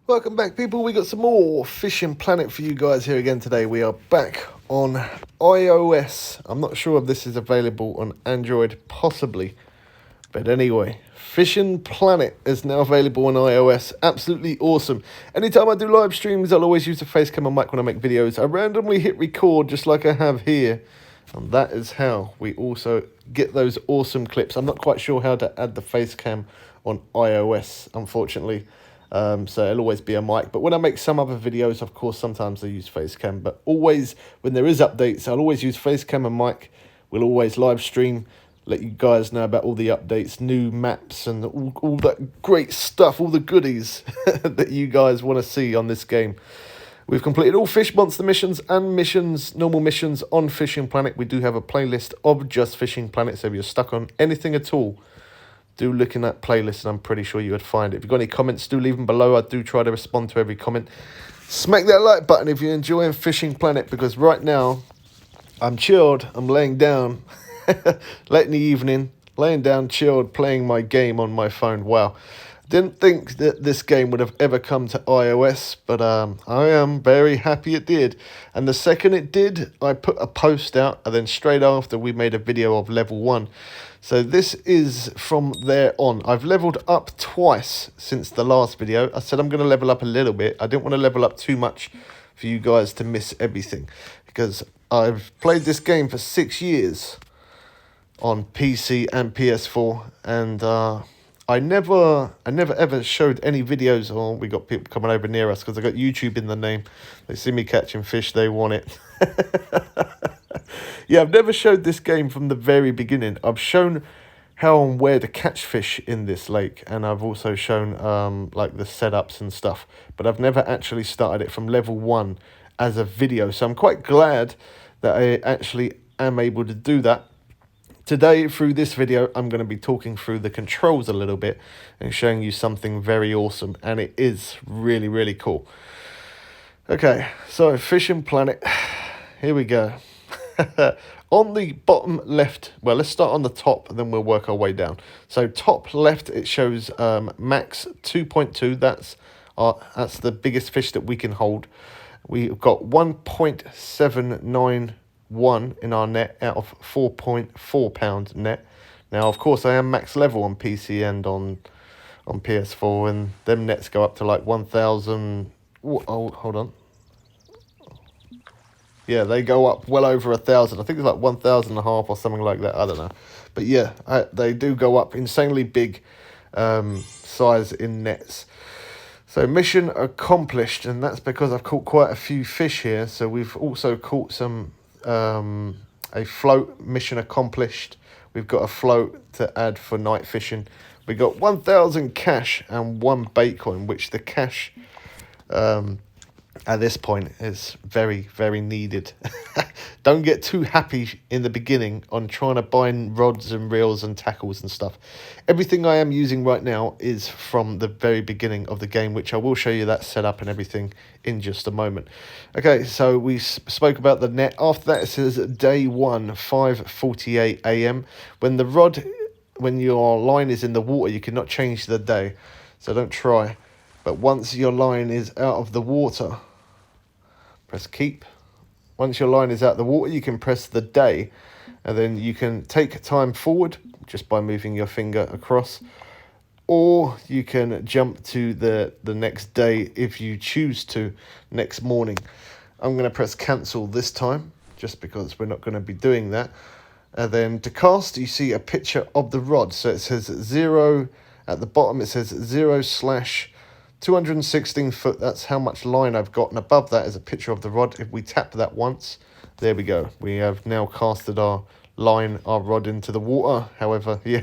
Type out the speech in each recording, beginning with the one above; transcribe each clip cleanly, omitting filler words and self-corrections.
Welcome back, people. We got some more Fishing Planet for you guys here again today. We are back on iOS. I'm not sure if this is available on Android, possibly. But anyway, Fishing Planet is now available on iOS. Absolutely awesome. Anytime I do live streams, I'll always use the face camera mic when I make videos. I randomly hit record just like I have here. And that is how we also get those awesome clips. I'm not quite sure how to add the face cam on iOS, unfortunately. So it'll always be a mic. But when I make some other videos, of course, sometimes I use face cam. But always, when there is updates, I'll always use face cam and mic. We'll always live stream, let you guys know about all the updates, new maps, and all that great stuff, all the goodies that you guys want to see on this game. We've completed all Fish Monster missions and normal missions on Fishing Planet. We do have a playlist of just Fishing Planet, so if you're stuck on anything at all, do look in that playlist, and I'm pretty sure you would find it. If you've got any comments, do leave them below. I do try to respond to every comment. Smack that like button if you're enjoying Fishing Planet, because right now, I'm chilled. I'm laying down, late in the evening, laying down, chilled, playing my game on my phone. Wow. Didn't think that this game would have ever come to iOS, but I am very happy it did. And the second it did, I put a post out, and then straight after we made a video of level 1. So this is from there on. I've leveled up twice since the last video. I said I'm going to level up a little bit. I didn't want to level up too much for you guys to miss everything, because I've played this game for 6 years on PC and PS4, and I never ever showed any videos. Oh, we got people coming over near us because I got YouTube in the name. They see me catching fish, they want it. Yeah, I've never showed this game from the very beginning. I've shown how and where to catch fish in this lake, and I've also shown like the setups and stuff, but I've never actually started it from level 1 as a video. So I'm quite glad that I actually am able to do that. Today, through this video, I'm going to be talking through the controls a little bit and showing you something very awesome, and it is really, really cool. Okay, so Fishing Planet, here we go. On the bottom left, well, let's start on the top and then we'll work our way down. So top left, it shows max 2.2. That's the biggest fish that we can hold. We've got 1.791 in our net out of 4.4 pound net. Now, of course, I am max level on PC and on PS4, and them nets go up to like 1,000. Oh, hold on. Yeah, they go up well over 1,000. I think it's like 1,500 or something like that. I don't know. But yeah, they do go up insanely big size in nets. So mission accomplished, and that's because I've caught quite a few fish here. So we've also caught some, a float, mission accomplished. We've got a float to add for night fishing. We got 1,000 cash and 1 bait coin, which the cash at this point is very, very needed. Don't get too happy in the beginning on trying to buy rods and reels and tackles and stuff. Everything I am using right now is from the very beginning of the game, which I will show you that setup and everything in just a moment. Okay, so we spoke about the net. After that, it says day 1, 5:48 a.m. When your line is in the water, you cannot change the day, so don't try. But once your line is out of the water, press keep. Once your line is out of the water, you can press the day, and then you can take time forward just by moving your finger across, or you can jump to the next day if you choose to, next morning. I'm going to press cancel this time, just because we're not going to be doing that. And then to cast, you see a picture of the rod. So it says 0, at the bottom it says 0/216 foot. That's how much line I've got, and above that is a picture of the rod. If we tap that once, there we go. We have now casted our rod into the water. However, yeah,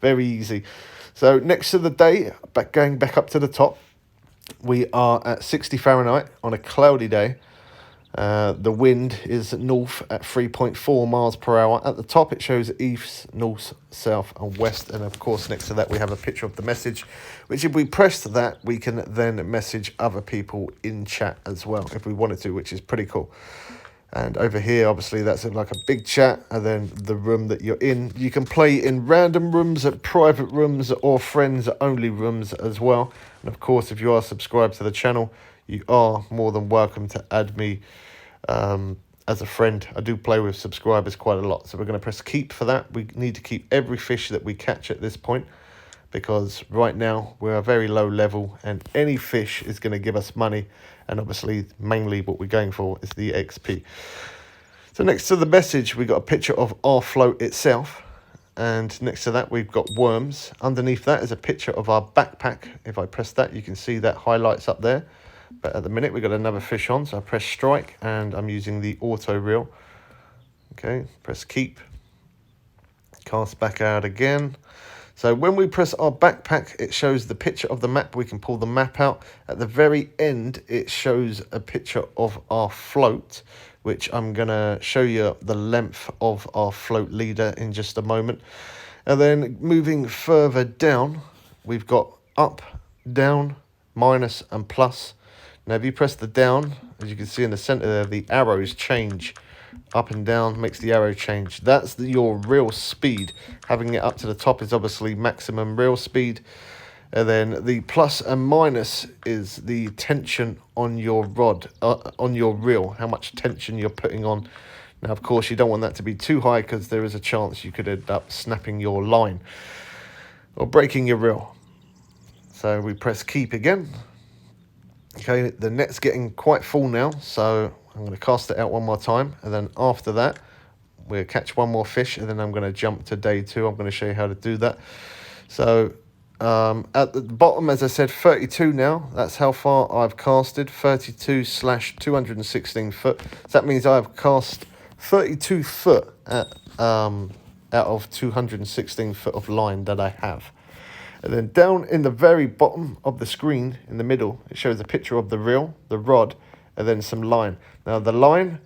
very easy. So next to the day, going back up to the top, we are at 60 Fahrenheit on a cloudy day. The wind is north at 3.4 miles per hour. At the top, it shows east, north, south, and west. And of course, next to that, we have a picture of the message, which if we press that, we can then message other people in chat as well, if we wanted to, which is pretty cool. And over here, obviously, that's like a big chat, and then the room that you're in. You can play in random rooms, at private rooms, or friends-only rooms as well. And of course, if you are subscribed to the channel, you are more than welcome to add me as a friend. I do play with subscribers quite a lot. So we're going to press keep for that. We need to keep every fish that we catch at this point, because right now we're a very low level and any fish is going to give us money. And obviously, mainly what we're going for is the XP. So next to the message, we got a picture of our float itself. And next to that, we've got worms. Underneath that is a picture of our backpack. If I press that, you can see that highlights up there. But at the minute, we've got another fish on. So I press strike and I'm using the auto reel. Okay, press keep. Cast back out again. So when we press our backpack, it shows the picture of the map. We can pull the map out. At the very end, it shows a picture of our float, which I'm going to show you the length of our float leader in just a moment. And then moving further down, we've got up, down, minus, and plus. Now, if you press the down, as you can see in the center there, the arrows change. Up and down makes the arrow change. That's your reel speed. Having it up to the top is obviously maximum reel speed. And then the plus and minus is the tension on your rod, on your reel, how much tension you're putting on. Now, of course, you don't want that to be too high because there is a chance you could end up snapping your line or breaking your reel. So we press keep again. Okay, the net's getting quite full now, so I'm going to cast it out one more time. And then after that, we'll catch one more fish, and then I'm going to jump to day 2. I'm going to show you how to do that. So at the bottom, as I said, 32 now. That's how far I've casted, 32/216 foot. So that means I've cast 32 foot out of 216 foot of line that I have. And then down in the very bottom of the screen, in the middle, it shows a picture of the reel, the rod, and then some line. Now the line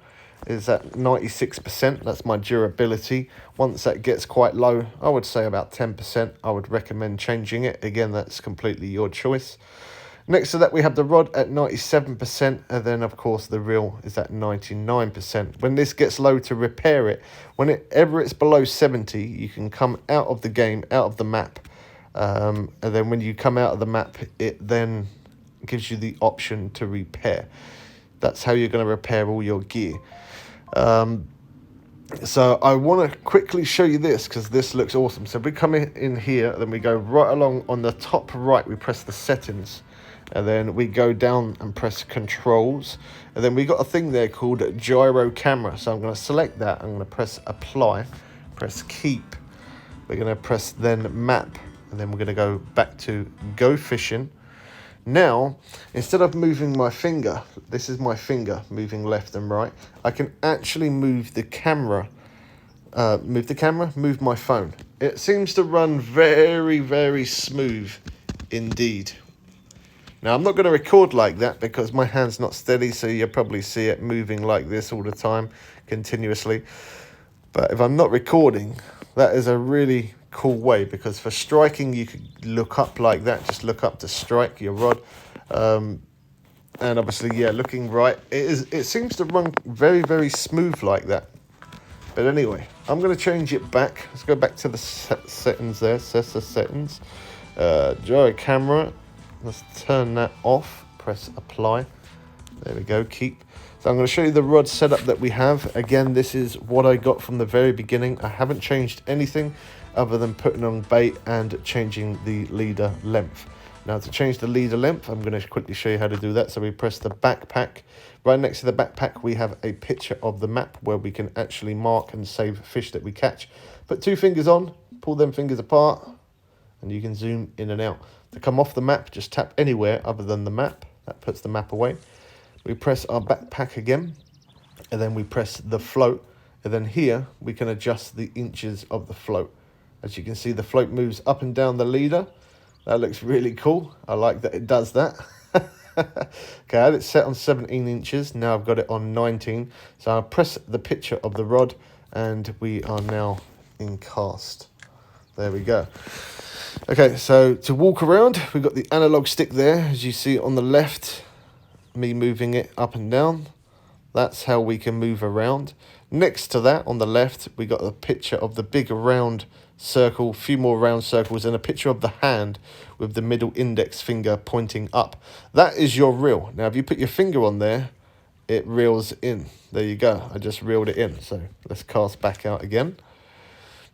is at 96%. That's my durability. Once that gets quite low, I would say about 10%, I would recommend changing it. Again, that's completely your choice. Next to that, we have the rod at 97%, and then of course the reel is at 99%. When this gets low, to repair it, whenever it's below 70, you can come out of the game, out of the map. And then when you come out of the map, it then gives you the option to repair. That's how you're going to repair all your gear. So I want to quickly show you this because this looks awesome. So we come in here, then we go right along on the top right, we press the settings, and then we go down and press controls, and then we got a thing there called gyro camera. So I'm going to select that. I'm going to press apply, press keep. We're going to press then map, and then we're going to go back to go fishing. Now, instead of moving my finger, this is my finger moving left and right, I can actually move the camera, move my phone. It seems to run very, very smooth indeed. Now, I'm not going to record like that because my hand's not steady, so you'll probably see it moving like this all the time, continuously. But if I'm not recording, that is a really cool way, because for striking you could look up like that, just look up to strike your rod, and obviously, yeah, looking right, it seems to run very, very smooth like that. But anyway, I'm going to change it back. Let's go back to the settings there, settings, gyro camera, let's turn that off, press apply, there we go, keep. So I'm going to show you the rod setup that we have. Again, this is what I got from the very beginning. I haven't changed anything other than putting on bait and changing the leader length. Now, to change the leader length, I'm going to quickly show you how to do that. So we press the backpack. Right next to the backpack, we have a picture of the map where we can actually mark and save fish that we catch. Put 2 fingers on, pull them fingers apart, and you can zoom in and out. To come off the map, just tap anywhere other than the map. That puts the map away. We press our backpack again, and then we press the float, and then here we can adjust the inches of the float. As you can see, the float moves up and down the leader. That looks really cool. I like that it does that. Okay, I had it set on 17 inches. Now I've got it on 19. So I'll press the picture of the rod, and we are now in cast. There we go. Okay, so to walk around, we've got the analog stick there, as you see on the left, me moving it up and down. That's how we can move around. Next to that, on the left, we got a picture of the big round circle, a few more round circles, and a picture of the hand with the middle index finger pointing up. That is your reel. Now, if you put your finger on there, it reels in. There you go. I just reeled it in. So let's cast back out again.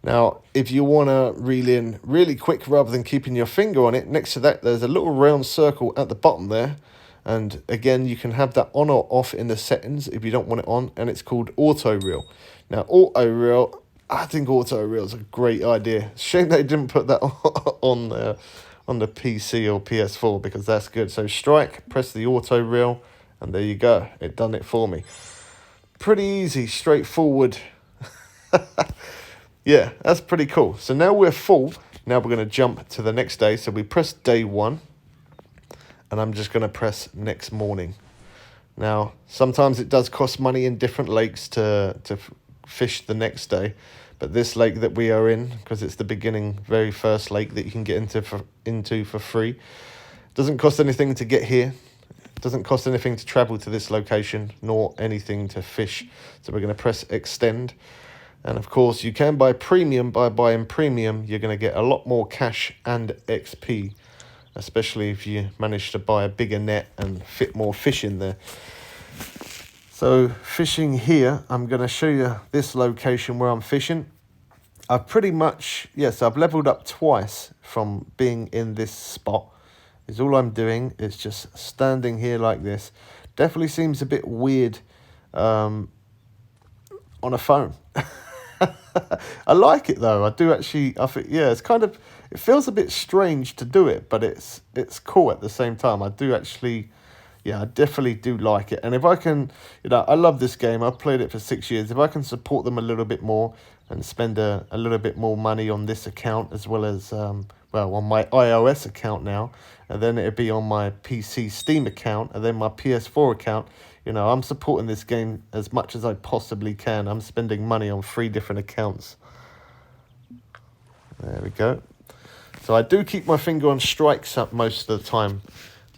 Now, if you want to reel in really quick rather than keeping your finger on it, next to that, there's a little round circle at the bottom there. And again, you can have that on or off in the settings if you don't want it on, and it's called auto reel. Now, auto reel, I think auto reel is a great idea. Shame they didn't put that on the PC or PS4, because that's good. So strike, press the auto reel, and there you go. It done it for me. Pretty easy, straightforward. Yeah, that's pretty cool. So now we're full. Now we're going to jump to the next day. So we press day 1. And I'm just going to press next morning. Now, sometimes it does cost money in different lakes to fish the next day. But this lake that we are in, because it's the beginning, very first lake that you can get into for free, doesn't cost anything to get here. It doesn't cost anything to travel to this location, nor anything to fish. So we're going to press extend. And of course, you can buy premium. By buying premium, you're going to get a lot more cash and XP. Especially if you manage to buy a bigger net and fit more fish in there. So fishing here, I'm going to show you this location where I'm fishing. I've pretty much, yes, I've leveled up twice from being in this spot. Is all I'm doing is just standing here like this. Definitely seems a bit weird on a phone. I like it though. I do actually. I think, yeah, it's kind of. It feels a bit strange to do it, but it's cool at the same time. I do actually. Yeah, I definitely do like it. And if I can, I love this game. I've played it for 6 years. If I can support them a little bit more and spend a little bit more money on this account, as well as on my iOS account now, and then it'd be on my PC Steam account, and then my PS4 account. I'm supporting this game as much as I possibly can. I'm spending money on 3 different accounts. There we go. So I do keep my finger on strikes up most of the time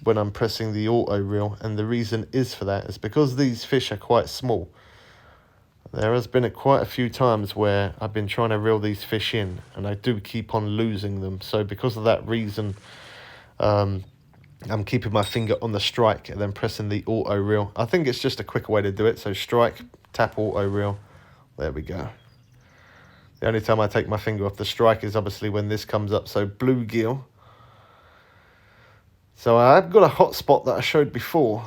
when I'm pressing the auto reel. And the reason is for that is because these fish are quite small. There has been quite a few times where I've been trying to reel these fish in, and I do keep on losing them. So because of that reason, I'm keeping my finger on the strike and then pressing the auto reel. I think it's just a quicker way to do it. So strike, tap auto reel. There we go. The only time I take my finger off the strike is obviously when this comes up. So bluegill. So I've got a hotspot that I showed before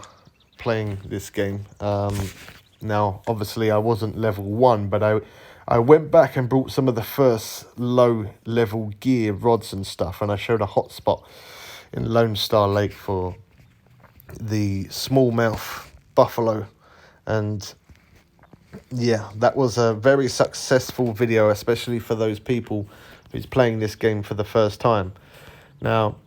playing this game. Now, obviously I wasn't level 1, but I went back and brought some of the first low level gear, rods and stuff. And I showed a hotspot in Lone Star Lake for the smallmouth buffalo, and yeah, that was a very successful video, especially for those people who's playing this game for the first time. Now,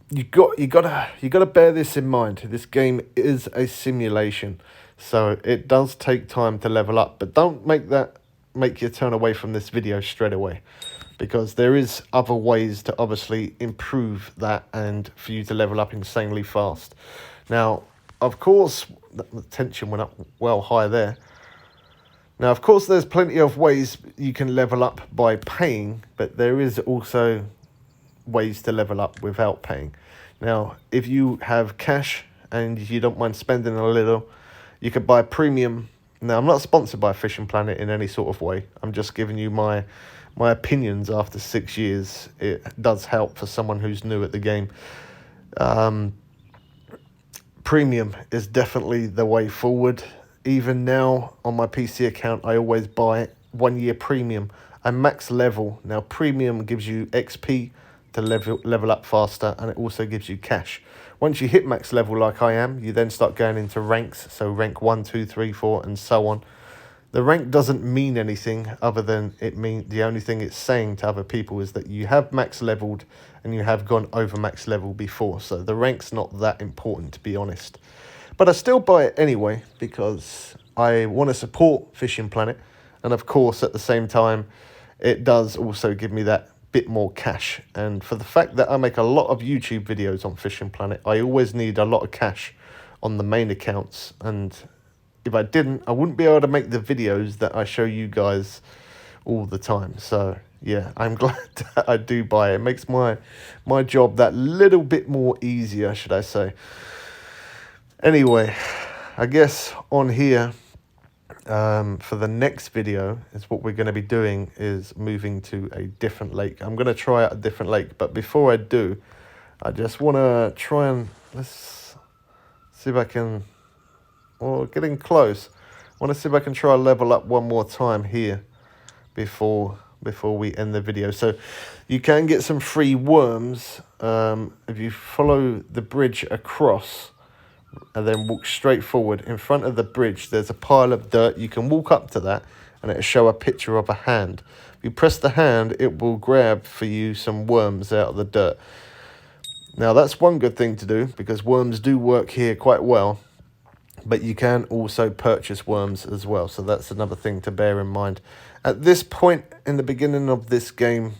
you gotta bear this in mind. This game is a simulation, so it does take time to level up. But don't make you turn away from this video straight away, because there is other ways to obviously improve that and for you to level up insanely fast. Now, of course, the tension went up well high there. Now, of course, there's plenty of ways you can level up by paying, but there is also ways to level up without paying. Now, if you have cash and you don't mind spending a little, you could buy premium. Now, I'm not sponsored by Fishing Planet in any sort of way. I'm just giving you my opinions after 6 years. It does help for someone who's new at the game. Premium is definitely the way forward. Even now on my PC account, I always buy 1 year premium. I'm max level. Now, premium gives you XP to level up faster, and it also gives you cash. Once you hit max level like I am, you then start going into ranks. So rank 1, 2, 3, 4, and so on. The rank doesn't mean anything other than the only thing it's saying to other people is that you have max leveled and you have gone over max level before. So the rank's not that important, to be honest. But I still buy it anyway because I want to support Fishing Planet. And of course, at the same time, it does also give me that bit more cash. And for the fact that I make a lot of YouTube videos on Fishing Planet, I always need a lot of cash on the main accounts. And if I didn't, I wouldn't be able to make the videos that I show you guys all the time. So yeah, I'm glad that I do buy it. It makes my job that little bit more easier, should I say. Anyway, I guess on here, for the next video is what we're going to be doing is moving to a different lake. I'm going to try out a different lake, but before I do, I just want to try and let's see if I can, well, getting close. I want to see if I can try and level up one more time here before we end the video. So you can get some free worms if you follow the bridge across and then walk straight forward. In front of the bridge there's a pile of dirt. You can walk up to that and it'll show a picture of a hand. If you press the hand, it will grab for you some worms out of the dirt. Now that's one good thing to do because worms do work here quite well, but you can also purchase worms as well, so that's another thing to bear in mind. At this point in the beginning of this game,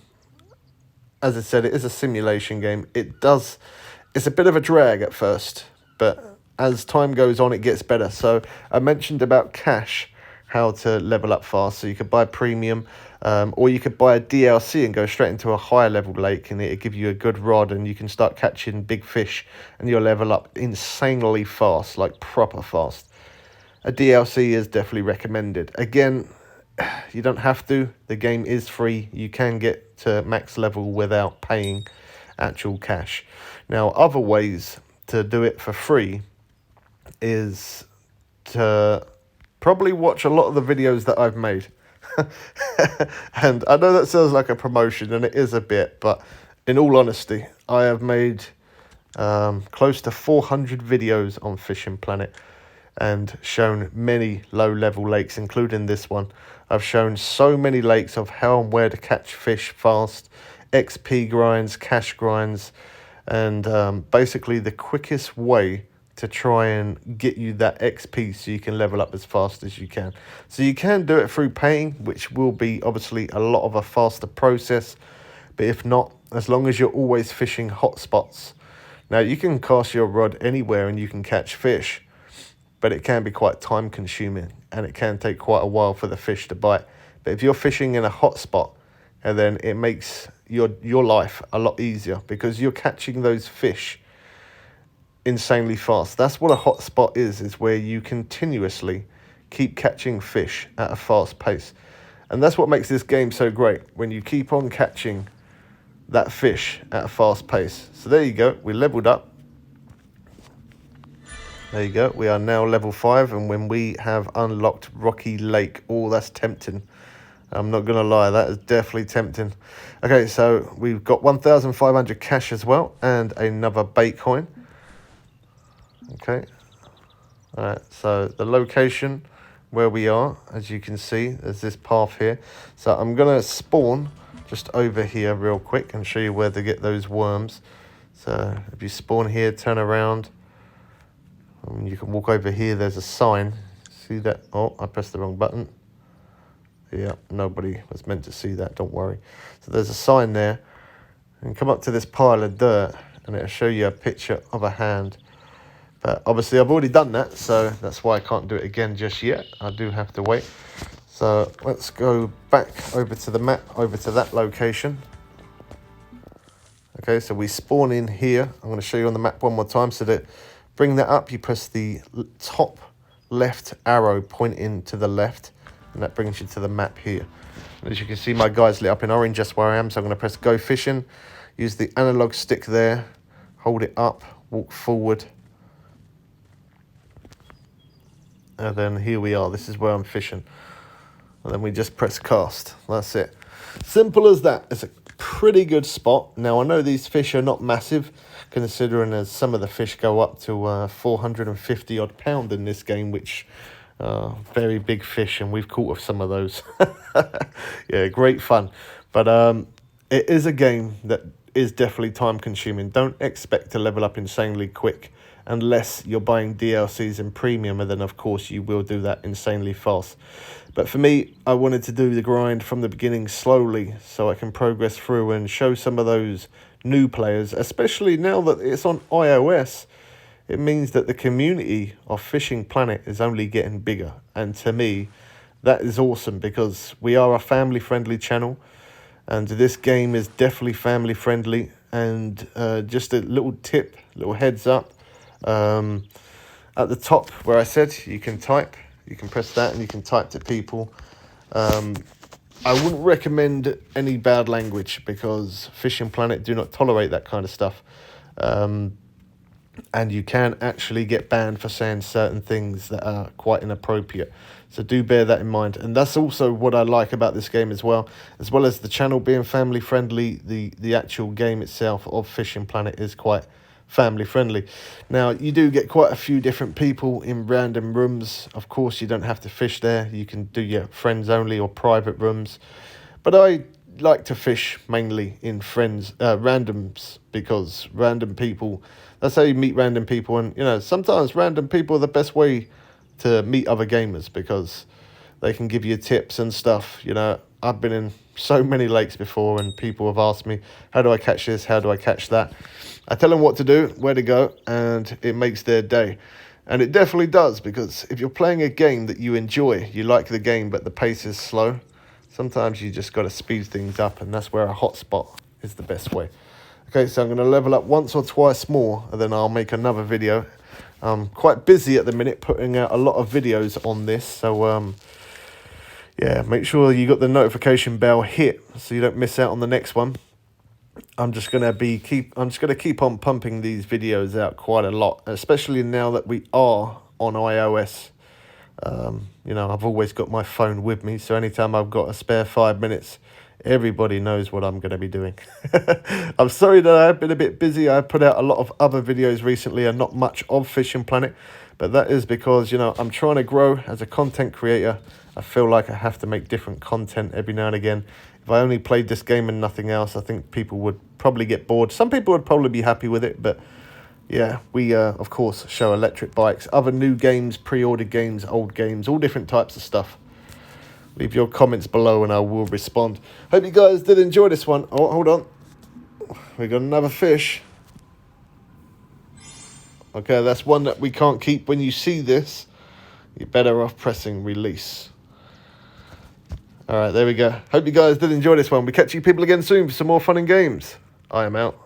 as I said, it is a simulation game. It's a bit of a drag at first, but as time goes on, it gets better. So I mentioned about cash, how to level up fast. So you could buy premium, or you could buy a DLC and go straight into a higher level lake, and it'll give you a good rod, and you can start catching big fish, and you'll level up insanely fast, like proper fast. A DLC is definitely recommended. Again, you don't have to. The game is free. You can get to max level without paying actual cash. Now, other ways to do it for free is to probably watch a lot of the videos that I've made. And I know that sounds like a promotion, and it is a bit, but in all honesty, I have made close to 400 videos on Fishing Planet and shown many low-level lakes, including this one. I've shown so many lakes of how and where to catch fish fast, XP grinds, cash grinds, and basically the quickest way to try and get you that XP so you can level up as fast as you can. So you can do it through paying, which will be obviously a lot of a faster process, but if not, as long as you're always fishing hot spots. Now you can cast your rod anywhere and you can catch fish, but it can be quite time consuming and it can take quite a while for the fish to bite. But if you're fishing in a hot spot, and then it makes your life a lot easier because you're catching those fish insanely fast. That's what a hot spot is where you continuously keep catching fish at a fast pace. And that's what makes this game so great, when you keep on catching that fish at a fast pace. So there you go, we leveled up. There you go, we are now level 5, and when we have unlocked Rocky Lake, oh, that's tempting. I'm not going to lie, that is definitely tempting. Okay, so we've got 1,500 cash as well, and another bait coin. Okay, all right, so the location where we are, as you can see, there's this path here. So I'm going to spawn just over here real quick and show you where to get those worms. So if you spawn here, turn around, and you can walk over here. There's a sign. See that? Oh, I pressed the wrong button. Yeah, nobody was meant to see that, don't worry. So there's a sign there, and come up to this pile of dirt, and it'll show you a picture of a hand. But obviously I've already done that, so that's why I can't do it again just yet. I do have to wait. So let's go back over to the map, over to that location. Okay, so we spawn in here. I'm going to show you on the map one more time. So that bring that up, you press the top left arrow pointing to the left, and that brings you to the map here. And as you can see, my guy's lit up in orange just where I am, so I'm going to press go fishing. Use the analog stick there, hold it up, walk forward. And then here we are, this is where I'm fishing. And then we just press cast, that's it. Simple as that. It's a pretty good spot. Now I know these fish are not massive, considering as some of the fish go up to 450 odd pound in this game, which very big fish, and we've caught some of those. Yeah, great fun. But it is a game that is definitely time consuming. Don't expect to level up insanely quick unless you're buying DLCs and premium, and then of course you will do that insanely fast. But for me, I wanted to do the grind from the beginning slowly so I can progress through and show some of those new players, especially now that it's on iOS. It means that the community of Fishing Planet is only getting bigger, and to me that is awesome because we are a family friendly channel. And this game is definitely family friendly. And just a little tip, little heads up. At the top where I said you can type, you can press that and you can type to people. I wouldn't recommend any bad language because Fishing Planet do not tolerate that kind of stuff. And you can actually get banned for saying certain things that are quite inappropriate. So do bear that in mind. And that's also what I like about this game as well as the channel being family friendly. The actual game itself of Fishing Planet is quite family friendly. Now, you do get quite a few different people in random rooms. Of course, you don't have to fish there. You can do your friends only or private rooms. But I like to fish mainly in randoms, because random people, that's how you meet random people. And you know, sometimes random people are the best way to meet other gamers, because they can give you tips and stuff. You know, I've been in so many lakes before and people have asked me, how do I catch this, how do I catch that? I tell them what to do, where to go, and it makes their day. And it definitely does, because if you're playing a game that you enjoy, you like the game but the pace is slow, sometimes you just got to speed things up, and that's where a hotspot is the best way. Okay, so I'm going to level up once or twice more, and then I'll make another video. I'm quite busy at the minute putting out a lot of videos on this, so yeah, make sure you got the notification bell hit so you don't miss out on the next one. I'm just gonna keep on pumping these videos out quite a lot, especially now that we are on iOS. You know, I've always got my phone with me, so anytime I've got a spare 5 minutes, everybody knows what I'm going to be doing. I'm sorry that I've been a bit busy. I put out a lot of other videos recently and not much of Fishing Planet, but that is because, you know, I'm trying to grow as a content creator. I feel like I have to make different content every now and again. If I only played this game and nothing else, I think people would probably get bored. Some people would probably be happy with it, but yeah, we, of course, show electric bikes, other new games, pre-ordered games, old games, all different types of stuff. Leave your comments below and I will respond. Hope you guys did enjoy this one. Oh, hold on. We got another fish. Okay, that's one that we can't keep. When you see this, you're better off pressing release. All right, there we go. Hope you guys did enjoy this one. We catch you people again soon for some more fun and games. I am out.